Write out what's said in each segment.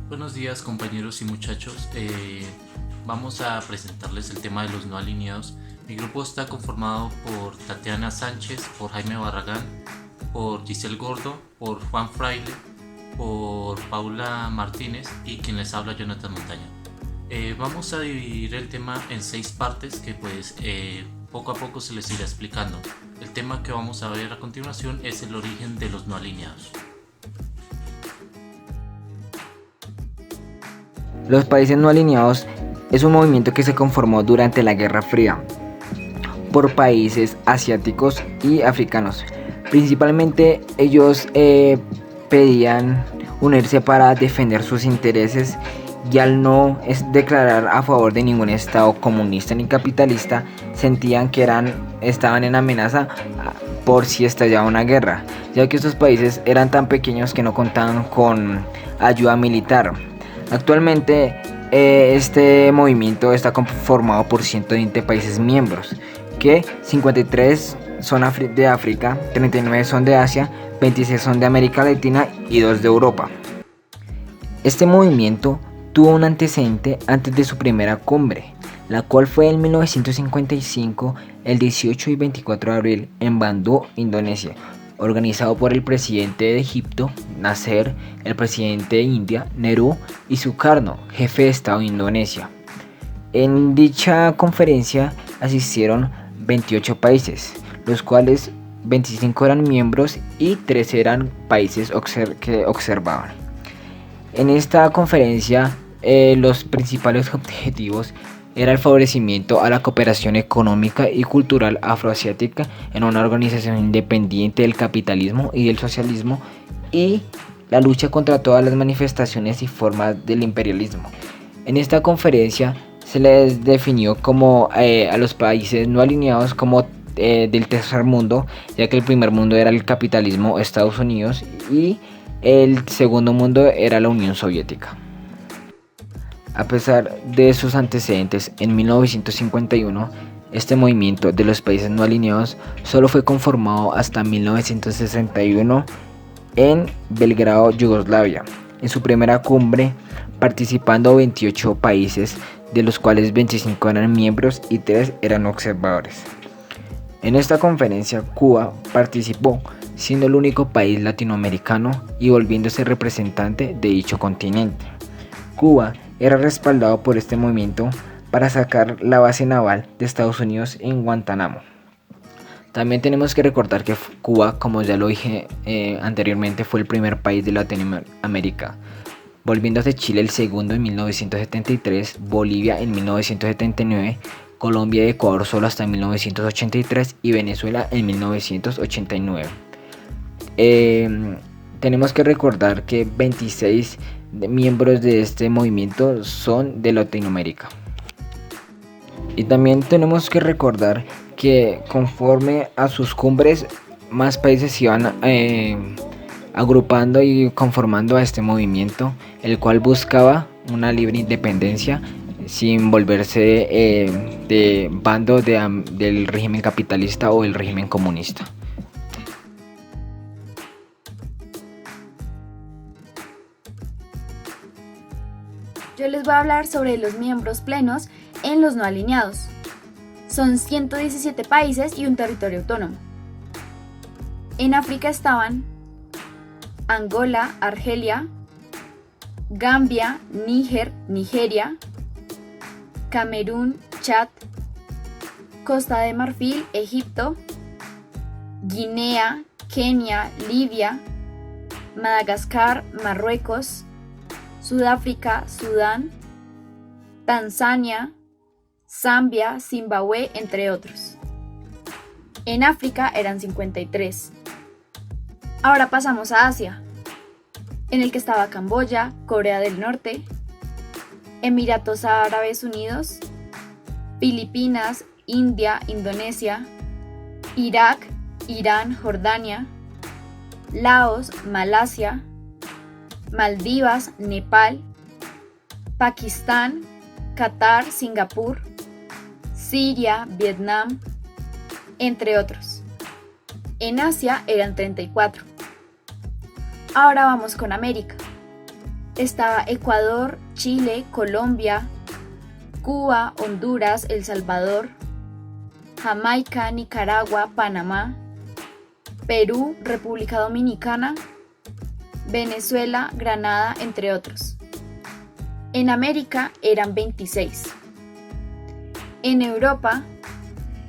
Buenos días compañeros y muchachos. Vamos a presentarles el tema de los no alineados. Mi grupo está conformado por Tatiana Sánchez, por Jaime Barragán, por Giselle Gordo, por Juan Fraile, por Paula Martínez y quien les habla Jonathan Montaña. Vamos a dividir el tema en 6 partes que poco a poco se les irá explicando. El tema que vamos a ver a continuación es el origen de los no alineados. Los países no alineados es un movimiento que se conformó durante la Guerra Fría por países asiáticos y africanos. Principalmente ellos pedían unirse para defender sus intereses y al no declarar a favor de ningún estado comunista ni capitalista, sentían que estaban en amenaza por si estallaba una guerra, ya que estos países eran tan pequeños que no contaban con ayuda militar. Actualmente este movimiento está conformado por 120 países miembros, que 53 son de África, 39 son de Asia, 26 son de América Latina y 2 de Europa. Este movimiento tuvo un antecedente antes de su primera cumbre, la cual fue en 1955, el 18 y 24 de abril, en Bandung, Indonesia, organizado por el presidente de Egipto, Nasser, el presidente de India, Nehru, y Sukarno, jefe de Estado de Indonesia. En dicha conferencia asistieron 28 países, los cuales 25 eran miembros y 13 eran países que observaban. En esta conferencia los principales objetivos era el favorecimiento a la cooperación económica y cultural afroasiática en una organización independiente del capitalismo y del socialismo, y la lucha contra todas las manifestaciones y formas del imperialismo. En esta conferencia se les definió como a los países no alineados como del tercer mundo, ya que el primer mundo era el capitalismo Estados Unidos y el segundo mundo era la Unión Soviética. A pesar de sus antecedentes, en 1951, este movimiento de los países no alineados solo fue conformado hasta 1961 en Belgrado, Yugoslavia. En su primera cumbre, participando 28 países, de los cuales 25 eran miembros y 3 eran observadores. En esta conferencia, Cuba participó, siendo el único país latinoamericano y volviéndose representante de dicho continente. Cuba era respaldado por este movimiento para sacar la base naval de Estados Unidos en Guantánamo. También tenemos que recordar que Cuba, como ya lo dije anteriormente, fue el primer país de Latinoamérica, volviéndose Chile el segundo en 1973, Bolivia en 1979, Colombia y Ecuador solo hasta 1983 y Venezuela en 1989. Tenemos que recordar que 26 miembros de este movimiento son de Latinoamérica. Y también tenemos que recordar que conforme a sus cumbres, más países se iban agrupando y conformando a este movimiento, el cual buscaba una libre independencia sin volverse de bando del régimen capitalista o el régimen comunista. Yo les voy a hablar sobre los miembros plenos en los no alineados. Son 117 países y un territorio autónomo. En África estaban Angola, Argelia, Gambia, Níger, Nigeria, Camerún, Chad, Costa de Marfil, Egipto, Guinea, Kenia, Libia, Madagascar, Marruecos, Sudáfrica, Sudán, Tanzania, Zambia, Zimbabue, entre otros. En África eran 53. Ahora pasamos a Asia, en el que estaba Camboya, Corea del Norte, Emiratos Árabes Unidos, Filipinas, India, Indonesia, Irak, Irán, Jordania, Laos, Malasia, Maldivas, Nepal, Pakistán, Qatar, Singapur, Siria, Vietnam, entre otros. En Asia eran 34. Ahora vamos con América. estaba Ecuador, Chile, Colombia, Cuba, Honduras, El Salvador, Jamaica, Nicaragua, Panamá, Perú, República Dominicana, Venezuela, Granada, entre otros. En América eran 26. En Europa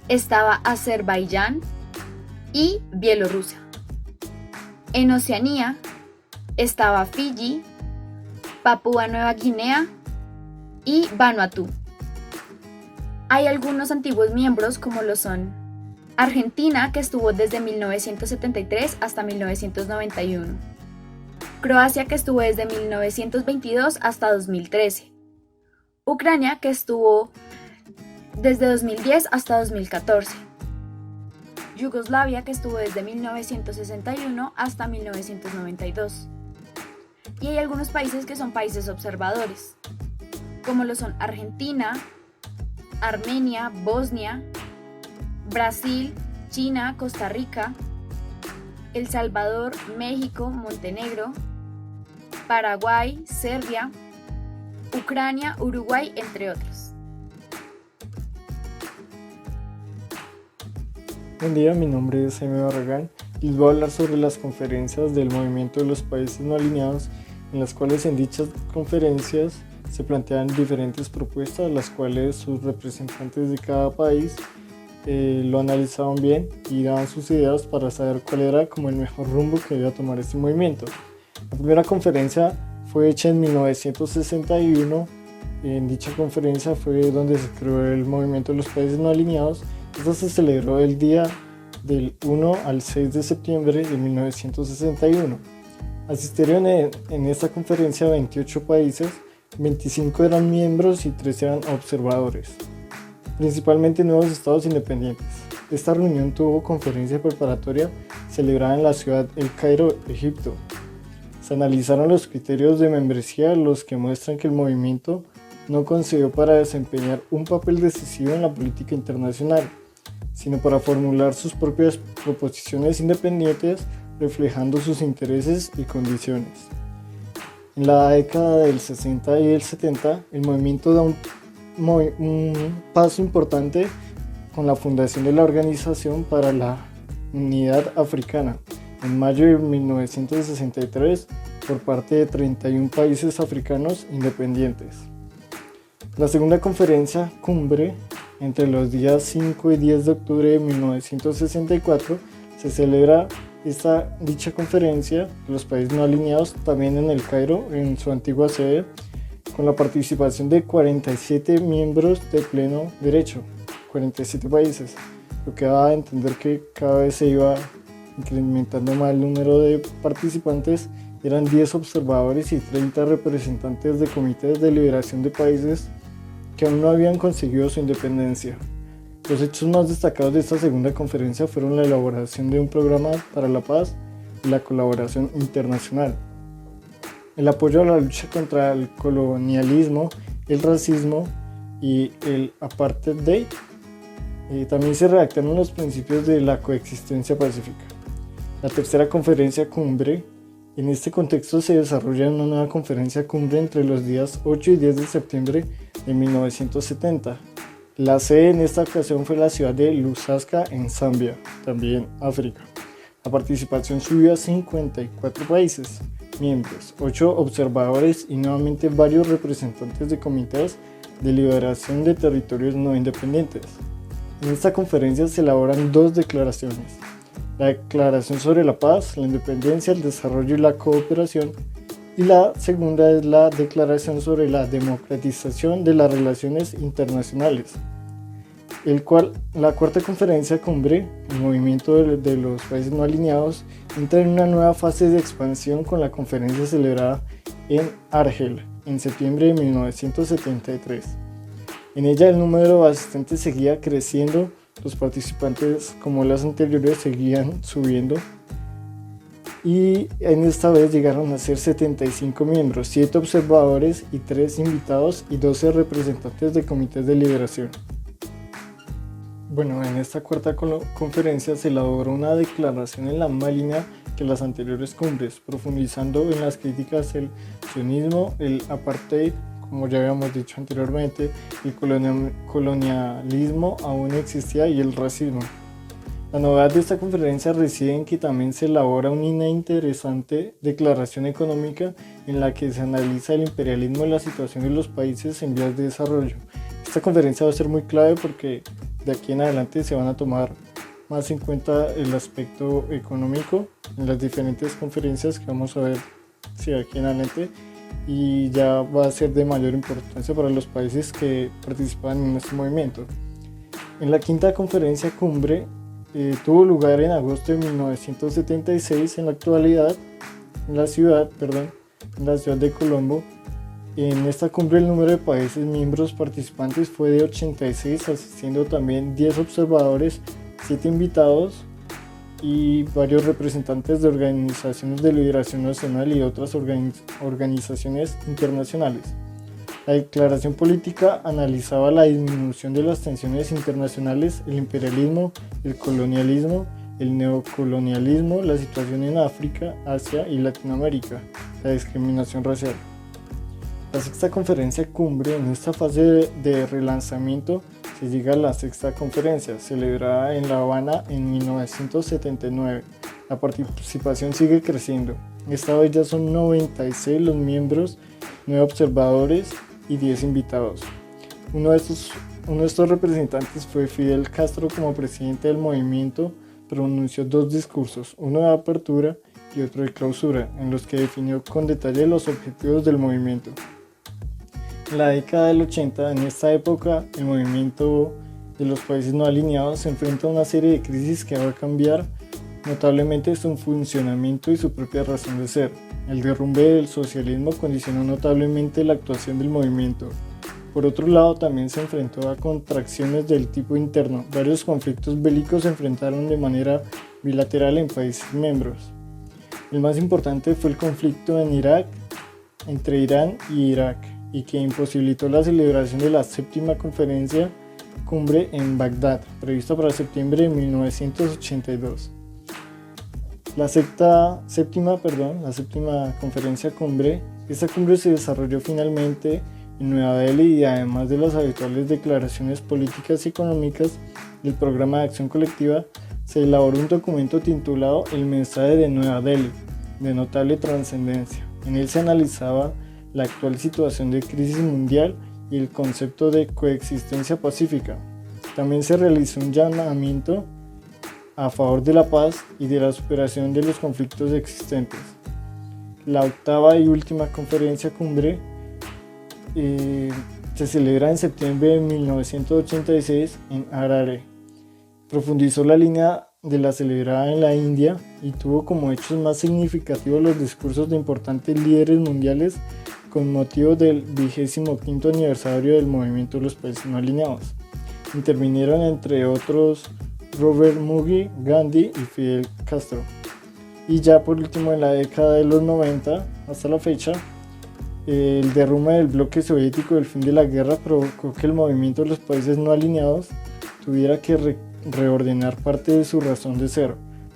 estaba Azerbaiyán y Bielorrusia. En Oceanía estaba Fiji, Papúa Nueva Guinea y Vanuatu. Hay algunos antiguos miembros como lo son Argentina, que estuvo desde 1973 hasta 1991. Croacia, que estuvo desde 1922 hasta 2013. Ucrania, que estuvo desde 2010 hasta 2014. Yugoslavia, que estuvo desde 1961 hasta 1992. Y hay algunos países que son países observadores, como lo son Argentina, Armenia, Bosnia, Brasil, China, Costa Rica, El Salvador, México, Montenegro, Paraguay, Serbia, Ucrania, Uruguay, entre otros. Buen día, mi nombre es Jaime Barragán y les voy a hablar sobre las conferencias del movimiento de los países no alineados, en las cuales en dichas conferencias se plantean diferentes propuestas, las cuales sus representantes de cada país lo analizaban bien y daban sus ideas para saber cuál era como el mejor rumbo que debía tomar este movimiento. La primera conferencia fue hecha en 1961. En dicha conferencia fue donde se creó el movimiento de los países no alineados. Esto se celebró el día del 1 al 6 de septiembre de 1961. Asistieron en esta conferencia 28 países, 25 eran miembros y 3 eran observadores, principalmente nuevos estados independientes. Esta reunión tuvo conferencia preparatoria celebrada en la ciudad El Cairo, Egipto. Se analizaron los criterios de membresía, los que muestran que el movimiento no concibió para desempeñar un papel decisivo en la política internacional, sino para formular sus propias proposiciones independientes reflejando sus intereses y condiciones. En la década del 60 y el 70, el movimiento da un paso importante con la fundación de la Organización para la Unidad Africana en mayo de 1963 por parte de 31 países africanos independientes. La segunda conferencia cumbre, entre los días 5 y 10 de octubre de 1964, se celebra dicha conferencia de los países no alineados también en El Cairo, en su antigua sede, con la participación de 47 miembros de pleno derecho, 47 países, lo que da a entender que cada vez se iba incrementando más el número de participantes. Eran 10 observadores y 30 representantes de comités de liberación de países que aún no habían conseguido su independencia. Los hechos más destacados de esta segunda conferencia fueron la elaboración de un programa para la paz y la colaboración internacional, el apoyo a la lucha contra el colonialismo, el racismo y el apartheid. También se redactaron los principios de la coexistencia pacífica. La tercera conferencia cumbre. En este contexto se desarrolla una nueva conferencia cumbre entre los días 8 y 10 de septiembre de 1970. La sede en esta ocasión fue la ciudad de Lusaka en Zambia, también África. La participación subió a 54 países miembros, 8 observadores y nuevamente varios representantes de comités de liberación de territorios no independientes. En esta conferencia se elaboran 2 declaraciones. La Declaración sobre la Paz, la Independencia, el Desarrollo y la Cooperación, y la segunda es la Declaración sobre la Democratización de las Relaciones Internacionales, la cuarta conferencia cumbre, el movimiento de los países no alineados, entra en una nueva fase de expansión con la conferencia celebrada en Argel en septiembre de 1973. En ella el número de asistentes seguía creciendo. Los participantes, como las anteriores, seguían subiendo y en esta vez llegaron a ser 75 miembros, 7 observadores y 3 invitados y 12 representantes de comités de liberación. Bueno, en esta cuarta conferencia se elaboró una declaración en la misma línea que las anteriores cumbres, profundizando en las críticas al sionismo, el apartheid, como ya habíamos dicho anteriormente, el colonialismo aún existía y el racismo. La novedad de esta conferencia reside en que también se elabora una interesante declaración económica en la que se analiza el imperialismo y la situación de los países en vías de desarrollo. Esta conferencia va a ser muy clave porque de aquí en adelante se van a tomar más en cuenta el aspecto económico en las diferentes conferencias que vamos a ver aquí en adelante, y ya va a ser de mayor importancia para los países que participan en este movimiento. En la quinta conferencia cumbre tuvo lugar en agosto de 1976 en la ciudad de Colombo. En esta cumbre el número de países miembros participantes fue de 86, asistiendo también 10 observadores, 7 invitados y varios representantes de organizaciones de liberación nacional y otras organizaciones internacionales. La declaración política analizaba la disminución de las tensiones internacionales, el imperialismo, el colonialismo, el neocolonialismo, la situación en África, Asia y Latinoamérica, la discriminación racial. La sexta conferencia cumbre, en esta fase de relanzamiento, se llega a la sexta conferencia, celebrada en La Habana en 1979. La participación sigue creciendo. Esta vez ya son 96 los miembros, 9 observadores y 10 invitados. Uno de estos representantes fue Fidel Castro. Como presidente del movimiento, pronunció 2 discursos, uno de apertura y otro de clausura, en los que definió con detalle los objetivos del movimiento. En la década del 80, en esta época, el movimiento de los países no alineados se enfrenta a una serie de crisis que va a cambiar notablemente su funcionamiento y su propia razón de ser. El derrumbe del socialismo condicionó notablemente la actuación del movimiento. Por otro lado, también se enfrentó a contracciones del tipo interno. Varios conflictos bélicos se enfrentaron de manera bilateral en países miembros. El más importante fue el conflicto en Irak, entre Irán y Irak, y que imposibilitó la celebración de la séptima conferencia cumbre en Bagdad, prevista para septiembre de 1982. La séptima conferencia cumbre, esta cumbre se desarrolló finalmente en Nueva Delhi, y además de las habituales declaraciones políticas y económicas del programa de acción colectiva, se elaboró un documento titulado El mensaje de Nueva Delhi, de notable trascendencia. En él se analizaba la actual situación de crisis mundial y el concepto de coexistencia pacífica. También se realizó un llamamiento a favor de la paz y de la superación de los conflictos existentes. La octava y última conferencia cumbre se celebra en septiembre de 1986 en Harare. Profundizó la línea de la celebrada en la India y tuvo como hechos más significativos los discursos de importantes líderes mundiales con motivo del 25º aniversario del movimiento de los países no alineados. Intervinieron entre otros Robert Mugabe, Gandhi y Fidel Castro. Y ya por último, en la década de los 90 hasta la fecha, el derrumbe del bloque soviético y el fin de la guerra provocó que el movimiento de los países no alineados tuviera que reordenar parte de su razón de ser.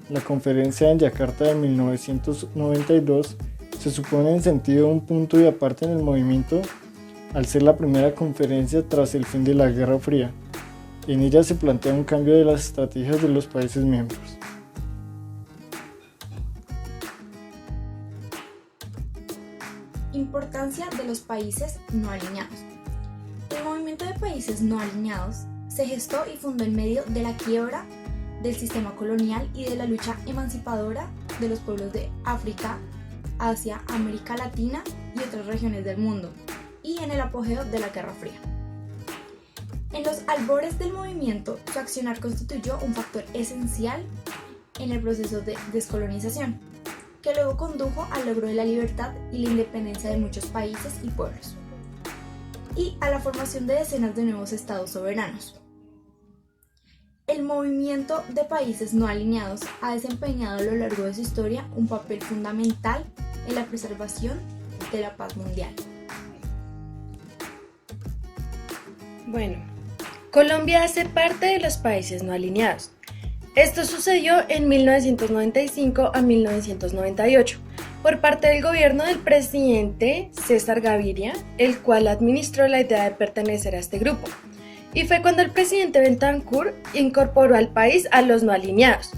La conferencia en Yakarta de 1992 se supone en sentido un punto y aparte en el movimiento, al ser la primera conferencia tras el fin de la Guerra Fría. En ella se plantea un cambio de las estrategias de los países miembros. Importancia de los países no alineados. El movimiento de países no alineados se gestó y fundó en medio de la quiebra del sistema colonial y de la lucha emancipadora de los pueblos de África, Asia, América Latina y otras regiones del mundo, y en el apogeo de la Guerra Fría. En los albores del movimiento, su accionar constituyó un factor esencial en el proceso de descolonización, que luego condujo al logro de la libertad y la independencia de muchos países y pueblos, y a la formación de decenas de nuevos estados soberanos. El movimiento de países no alineados ha desempeñado a lo largo de su historia un papel fundamental en la preservación de la paz mundial. Bueno, Colombia hace parte de los países no alineados. Esto sucedió en 1995 a 1998 por parte del gobierno del presidente César Gaviria, el cual administró la idea de pertenecer a este grupo. Y fue cuando el presidente Betancur incorporó al país a los no alineados.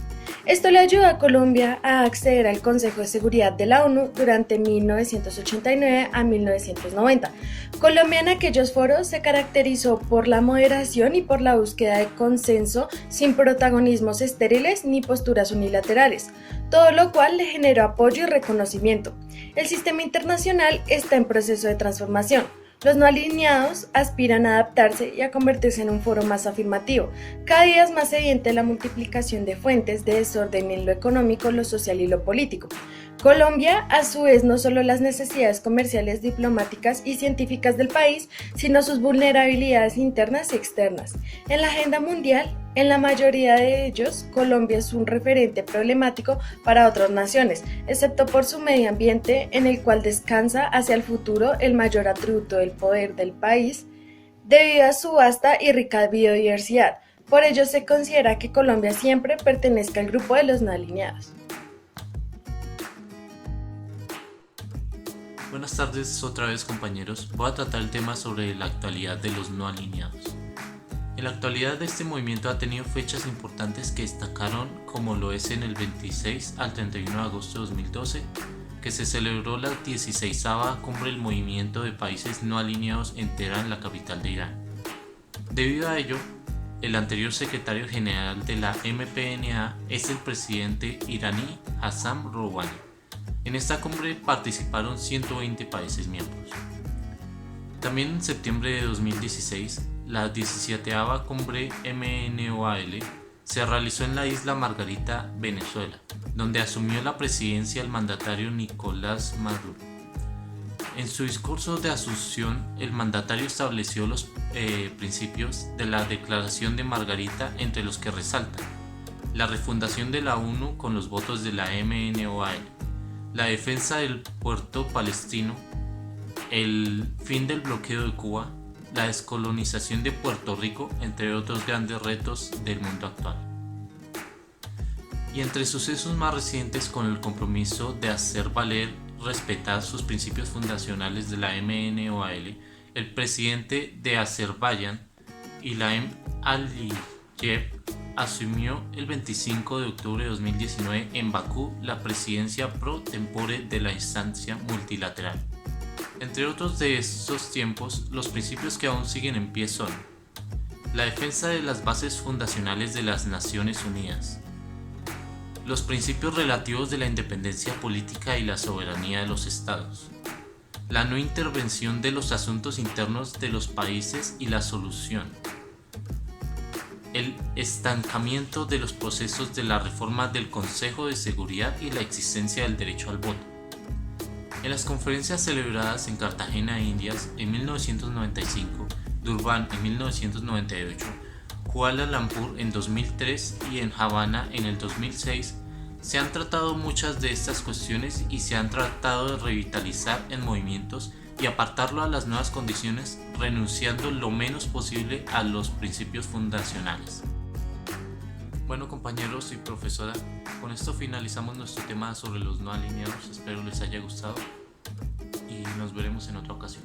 Esto le ayudó a Colombia a acceder al Consejo de Seguridad de la ONU durante 1989 a 1990. Colombia en aquellos foros se caracterizó por la moderación y por la búsqueda de consenso sin protagonismos estériles ni posturas unilaterales, todo lo cual le generó apoyo y reconocimiento. El sistema internacional está en proceso de transformación. Los no alineados aspiran a adaptarse y a convertirse en un foro más afirmativo. Cada día es más evidente la multiplicación de fuentes de desorden en lo económico, lo social y lo político. Colombia, a su vez, no solo las necesidades comerciales, diplomáticas y científicas del país, sino sus vulnerabilidades internas y externas. En la agenda mundial, en la mayoría de ellos, Colombia es un referente problemático para otras naciones, excepto por su medio ambiente, en el cual descansa hacia el futuro el mayor atributo del poder del país, debido a su vasta y rica biodiversidad. Por ello se considera que Colombia siempre pertenezca al grupo de los no alineados. Buenas tardes otra vez, compañeros. Voy a tratar el tema sobre la actualidad de los no alineados. En la actualidad este movimiento ha tenido fechas importantes que destacaron, como lo es en el 26 al 31 de agosto de 2012, que se celebró la 16ª cumbre del movimiento de países no alineados en Teherán, la capital de Irán. Debido a ello, el anterior secretario general de la MPNA es el presidente iraní Hassan Rouhani. En esta cumbre participaron 120 países miembros. También en septiembre de 2016, la 17ª cumbre MNOAL se realizó en la isla Margarita, Venezuela, donde asumió la presidencia el mandatario Nicolás Maduro. En su discurso de asunción, el mandatario estableció los principios de la Declaración de Margarita, entre los que resaltan la refundación de la ONU con los votos de la MNOAL, la defensa del puerto palestino, el fin del bloqueo de Cuba, la descolonización de Puerto Rico, entre otros grandes retos del mundo actual. Y entre sucesos más recientes, con el compromiso de hacer valer, respetar sus principios fundacionales de la MNOAL, el presidente de Azerbaiyán, Ilham Aliyev, asumió el 25 de octubre de 2019 en Bakú la presidencia pro tempore de la instancia multilateral. Entre otros de estos tiempos, los principios que aún siguen en pie son la defensa de las bases fundacionales de las Naciones Unidas, los principios relativos de la independencia política y la soberanía de los estados, la no intervención de los asuntos internos de los países y la solución, el estancamiento de los procesos de la reforma del Consejo de Seguridad y la existencia del derecho al voto. En las conferencias celebradas en Cartagena, Indias, en 1995, Durban en 1998, Kuala Lumpur en 2003 y en Habana en el 2006, se han tratado muchas de estas cuestiones y se han tratado de revitalizar en movimientos y apartarlo a las nuevas condiciones, renunciando lo menos posible a los principios fundacionales. Bueno, compañeros y profesora, con esto finalizamos nuestro tema sobre los no alineados. Espero les haya gustado y nos veremos en otra ocasión.